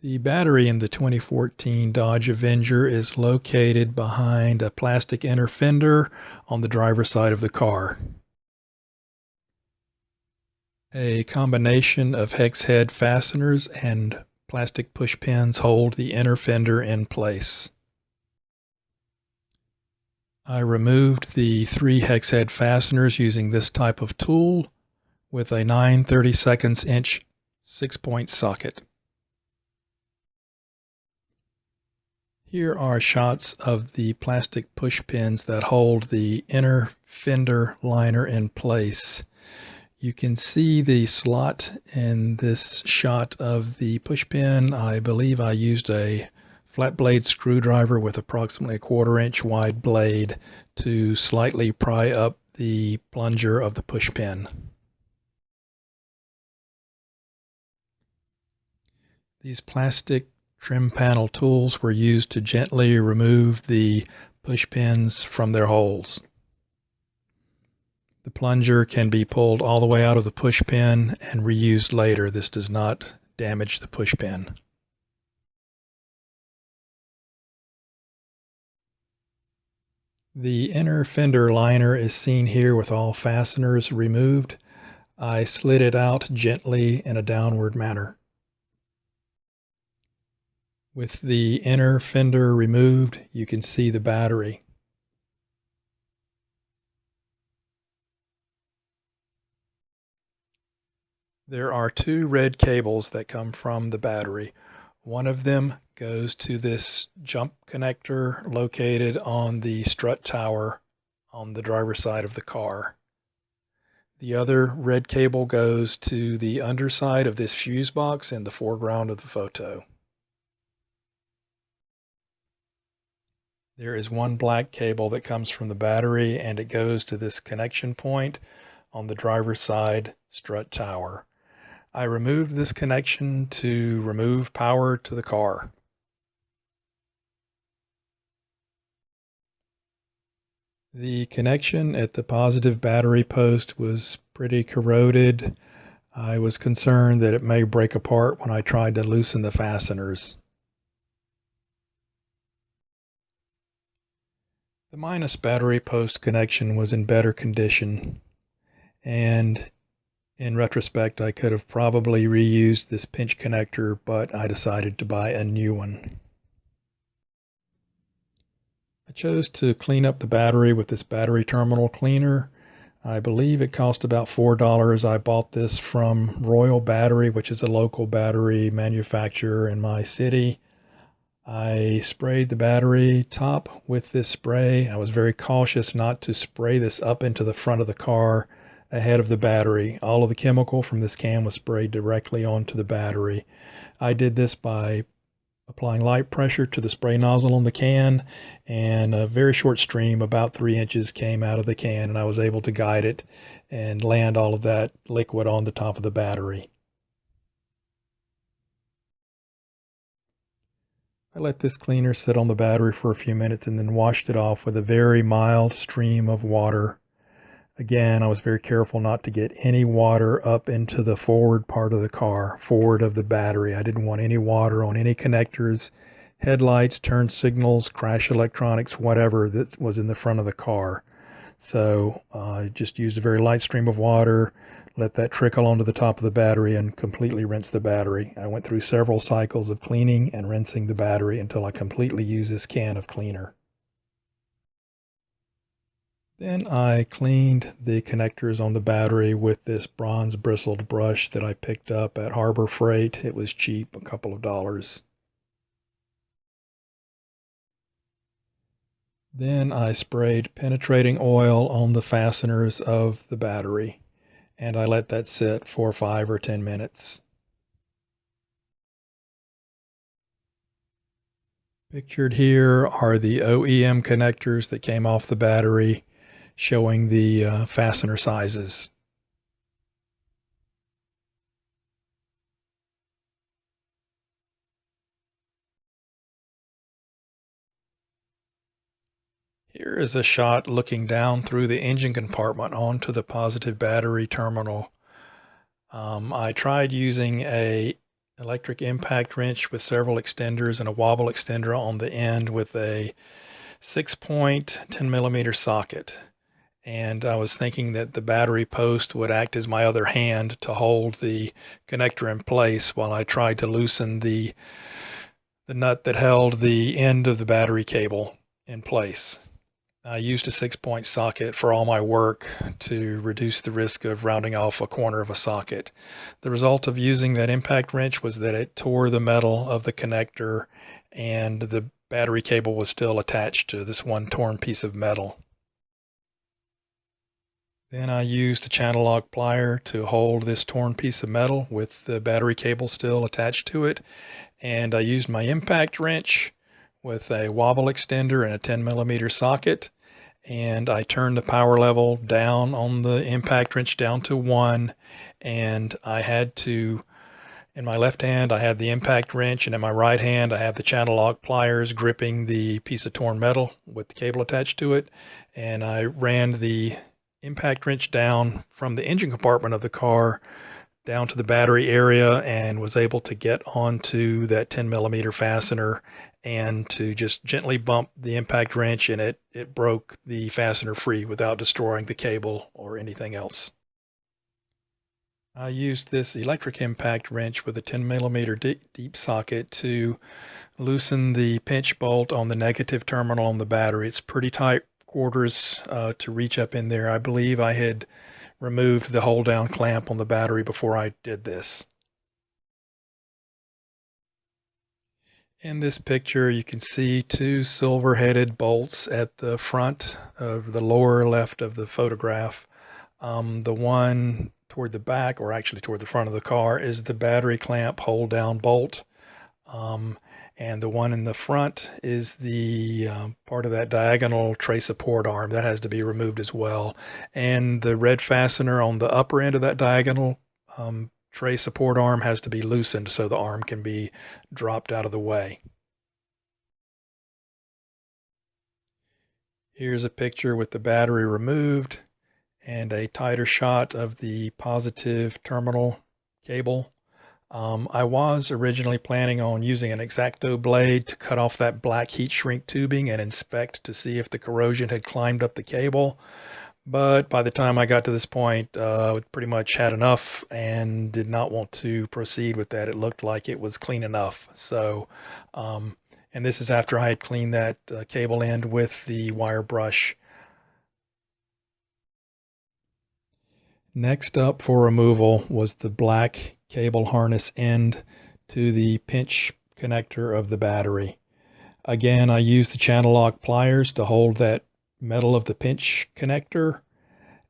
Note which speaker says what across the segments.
Speaker 1: The battery in the 2014 Dodge Avenger is located behind a plastic inner fender on the driver's side of the car. A combination of hex head fasteners and plastic push pins hold the inner fender in place. I removed the 3 hex head fasteners using this type of tool with a 9/32 inch 6-point socket. Here are shots of the plastic push pins that hold the inner fender liner in place. You can see the slot in this shot of the push pin. I believe I used a flat blade screwdriver with approximately a 1/4 inch wide blade to slightly pry up the plunger of the push pin. These plastic trim panel tools were used to gently remove the push pins from their holes. The plunger can be pulled all the way out of the push pin and reused later. This does not damage the push pin. The inner fender liner is seen here with all fasteners removed. I slid it out gently in a downward manner. With the inner fender removed, you can see the battery. There are 2 red cables that come from the battery. One of them goes to this jump connector located on the strut tower on the driver's side of the car. The other red cable goes to the underside of this fuse box in the foreground of the photo. There is one black cable that comes from the battery, and it goes to this connection point on the driver's side strut tower. I removed this connection to remove power to the car. The connection at the positive battery post was pretty corroded. I was concerned that it may break apart when I tried to loosen the fasteners. The minus battery post connection was in better condition, and in retrospect I could have probably reused this pinch connector, but I decided to buy a new one. I chose to clean up the battery with this battery terminal cleaner. I believe it cost about $4. I bought this from Royal Battery, which is a local battery manufacturer in my city. I sprayed the battery top with this spray. I was very cautious not to spray this up into the front of the car ahead of the battery. All of the chemical from this can was sprayed directly onto the battery. I did this by applying light pressure to the spray nozzle on the can, and a very short stream, about 3 inches, came out of the can, and I was able to guide it and land all of that liquid on the top of the battery. I let this cleaner sit on the battery for a few minutes and then washed it off with a very mild stream of water. Again, I was very careful not to get any water up into the forward part of the car, forward of the battery. I didn't want any water on any connectors, headlights, turn signals, crash electronics, whatever that was in the front of the car. So I just used a very light stream of water, let that trickle onto the top of the battery, and completely rinsed the battery. I went through several cycles of cleaning and rinsing the battery until I completely used this can of cleaner. Then I cleaned the connectors on the battery with this bronze bristled brush that I picked up at Harbor Freight. It was cheap, a couple of dollars. Then I sprayed penetrating oil on the fasteners of the battery, and I let that sit for 5 or 10 minutes. Pictured here are the OEM connectors that came off the battery, showing the fastener sizes. Here is a shot looking down through the engine compartment onto the positive battery terminal. I tried using a electric impact wrench with several extenders and a wobble extender on the end with a 6-point 10mm socket. And I was thinking that the battery post would act as my other hand to hold the connector in place while I tried to loosen the nut that held the end of the battery cable in place. I used a 6-point socket for all my work to reduce the risk of rounding off a corner of a socket. The result of using that impact wrench was that it tore the metal of the connector and the battery cable was still attached to this one torn piece of metal. Then I used the channel lock plier to hold this torn piece of metal with the battery cable still attached to it. And I used my impact wrench with a wobble extender and a 10mm socket. And I turned the power level down on the impact wrench down to 1. And I had to, in my left hand, I had the impact wrench, and in my right hand, I have the channel lock pliers gripping the piece of torn metal with the cable attached to it. And I ran the impact wrench down from the engine compartment of the car down to the battery area and was able to get onto that 10mm fastener and to just gently bump the impact wrench, and it broke the fastener free without destroying the cable or anything else. I used this electric impact wrench with a 10mm deep socket to loosen the pinch bolt on the negative terminal on the battery. It's pretty tight quarters to reach up in there. I believe I had removed the hold down clamp on the battery before I did this. In this picture, you can see two silver-headed bolts at the front of the lower left of the photograph. The one toward the back, or actually toward the front of the car, is the battery clamp hold-down bolt. And the one in the front is the part of that diagonal tray support arm. That has to be removed as well. And the red fastener on the upper end of that diagonal tray support arm has to be loosened so the arm can be dropped out of the way. Here's a picture with the battery removed and a tighter shot of the positive terminal cable. I was originally planning on using an X-Acto blade to cut off that black heat shrink tubing and inspect to see if the corrosion had climbed up the cable. But by the time I got to this point, pretty much had enough and did not want to proceed with that. It looked like it was clean enough. So, and this is after I had cleaned that cable end with the wire brush. Next up for removal was the black cable harness end to the pinch connector of the battery. Again, I used the channel lock pliers to hold that metal of the pinch connector,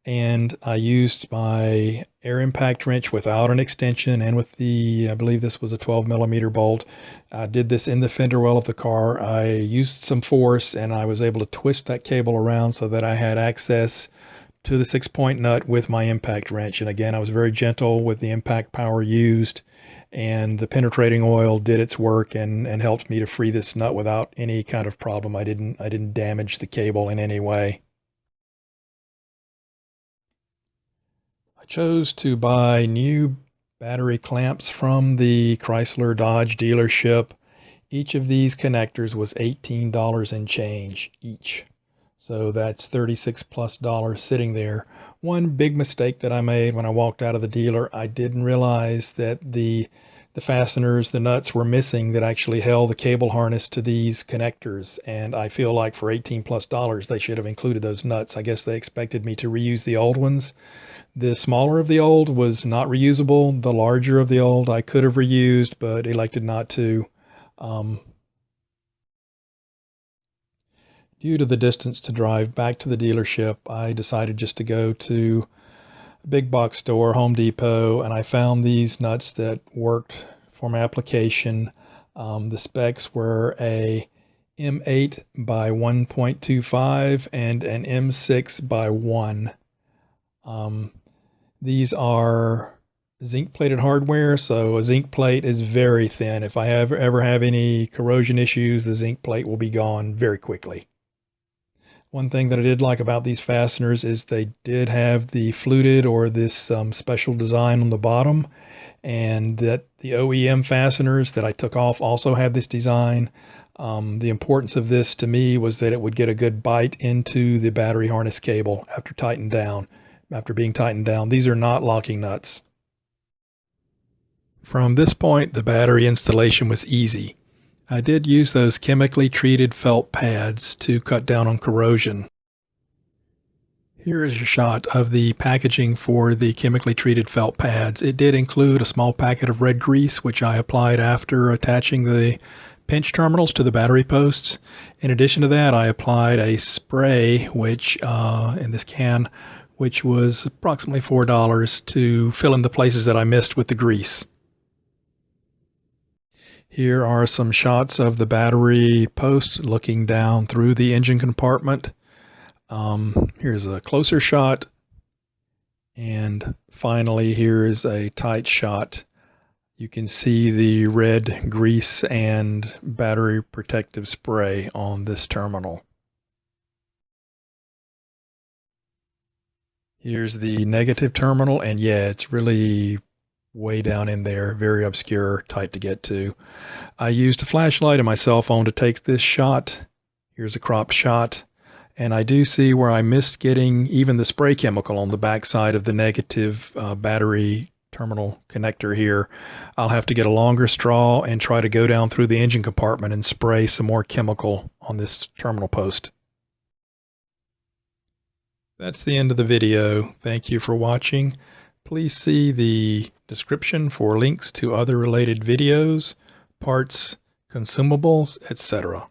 Speaker 1: and I used my air impact wrench without an extension and with the, I believe this was a 12mm bolt. I did this in the fender well of the car. I used some force and I was able to twist that cable around so that I had access to the 6-point nut with my impact wrench. And again, I was very gentle with the impact power used, and the penetrating oil did its work and helped me to free this nut without any kind of problem. I didn't damage the cable in any way. I chose to buy new battery clamps from the Chrysler Dodge dealership. Each of these connectors was $18 and change each. So that's $36+ sitting there. One big mistake that I made when I walked out of the dealer, I didn't realize that the fasteners, the nuts were missing that actually held the cable harness to these connectors. And I feel like for $18+ they should have included those nuts. I guess they expected me to reuse the old ones. The smaller of the old was not reusable. The larger of the old I could have reused, but elected not to. Due to the distance to drive back to the dealership, I decided just to go to a big box store, Home Depot, and I found these nuts that worked for my application. The specs were a M8 by 1.25 and an M6 by 1. These are zinc plated hardware, so a zinc plate is very thin. If I ever have any corrosion issues, the zinc plate will be gone very quickly. One thing that I did like about these fasteners is they did have the fluted or this special design on the bottom, and that the OEM fasteners that I took off also had this design. The importance of this to me was that it would get a good bite into the battery harness cable after being tightened down. These are not locking nuts. From this point, the battery installation was easy. I did use those chemically treated felt pads to cut down on corrosion. Here is a shot of the packaging for the chemically treated felt pads. It did include a small packet of red grease, which I applied after attaching the pinch terminals to the battery posts. In addition to that, I applied a spray, which in this can, which was approximately $4 to fill in the places that I missed with the grease. Here are some shots of the battery post looking down through the engine compartment. Here's a closer shot, and finally here is a tight shot. You can see the red grease and battery protective spray on this terminal. Here's the negative terminal, and yeah, it's really way down in there, very obscure, tight to get to. I used a flashlight and my cell phone to take this shot. Here's a crop shot. And I do see where I missed getting even the spray chemical on the backside of the negative battery terminal connector here. I'll have to get a longer straw and try to go down through the engine compartment and spray some more chemical on this terminal post. That's the end of the video. Thank you for watching. Please see the description for links to other related videos, parts, consumables, etc.